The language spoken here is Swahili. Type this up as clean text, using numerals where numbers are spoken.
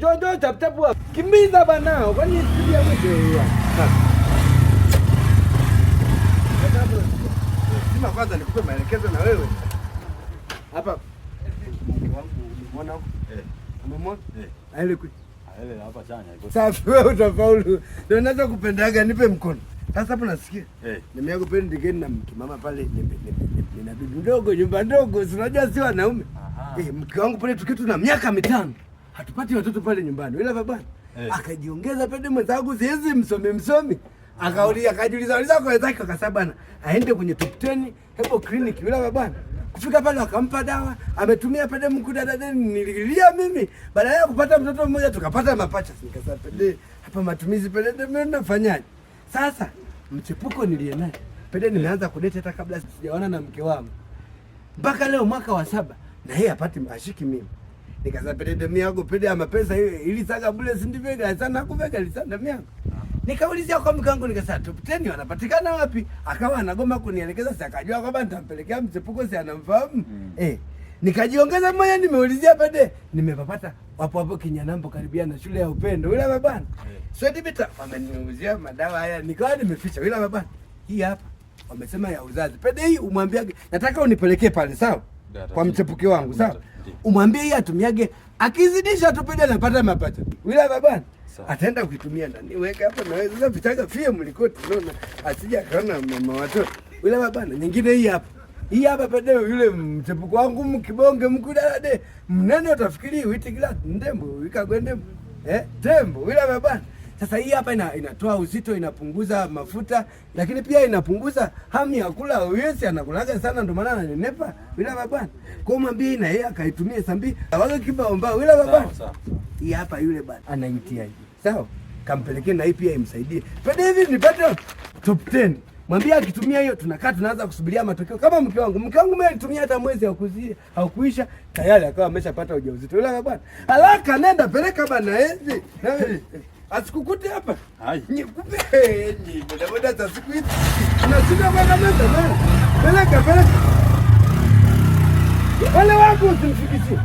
Njoo tap tap hapo. Kimbiza bana. Kwani sisi ya mwisho. Sima kwanza nikupe maelekezo na wewe. Hapa mke wangu umeona huko? Umeona? Aile kwa. Aile hapa chanya iko. Safi wewe utafaulu. Ndio naweza kupendaga nipe mkono. Sasa hapo nasikia. Nimeaga pende digeni na mke mama pale nina bibi ndogo nyumba ndogo, unajua si wanaume. Mke wangu pale tukitu na miaka 5. Hatupati watoto pale nyumbani. Ila babani akajiongeza pende mwenzangu siwezi msomi. Akajiuliza kwa wenzake akasabana aende kwenye top 10 hepo clinic bila babani. Kufika pale akampa dawa, ametumia pede mkudada nililia mimi. Baada ya kupata mtoto mmoja tukapata mapacha. Nikasema pede hapa matumizi pede mimi nafanyaje? Sasa mchepuko nilie naye. Pede nimeanza kudate hata kabla sijaona na mke wangu. Mpaka leo mwaka wa 7 na yeye apati ashiki mimi. Nikasema pede demi yangu pede ama pesa ili saga bure sindivega sana kuvega lisanda miangu. Nikaulizia kwa mke wangu nikasema top 10 wanapatikana wapi? Akawa anagoma kunielekeza, si akajua kwamba nitampelekea mchepuko, si anamfahamu. Nikajiongeza moja nimeulizia pede, nimepapata hapo Kinyanambo karibia na shule ya Upendo. Wila babana. Swedi bita wameniuzia madawa haya nikawa nimeficha. Wila babana. Hii hapa wamesema ya uzazi. Pede hii umwambiage nataka unipelekee pale sawa? Kwa mchepuke wangu sawa? Umwambie hii atumiage akizidisha tu pede anapata mapato. Wila babana. Ataenda kuitumia ndani. Weka hapa na wewe sasa vitaga fia mlikoti unaona asija kaona mama watoto. Wila babana nyingine hii hapa. Hii hapa pede yule mchepuko wangu mkibonge mkudade. Mnene utafikiri uiti kila ndembo ikagwende. Tembo wila babana. Sasa hii hapa inatoa uzito, inapunguza mafuta, lakini pia inapunguza hamu ya kula. Uyesi anakulaga sana ndio maana ananenepa wila babana. Kwa mwambie na yeye akaitumie sambi. Waga kibaomba wila babana. Hii hapa yule bana anaitia hivi. Sawa? Kampelekee na hii pia imsaidie. Pede hivi nipate top 10. Mwambie akitumia hiyo tunakaa tunaanza kusubiria matokeo. Kama mke wangu mimi alitumia hata mwezi au kuisha tayari akawa ameshapata ujauzito. Yule bwana. Haraka nenda peleka bana hizi. Asikukute hapa. Nikupe ni boda za siku hizi. Unashinda bwana nenda. Peleka. Wale wangu usimfikishie.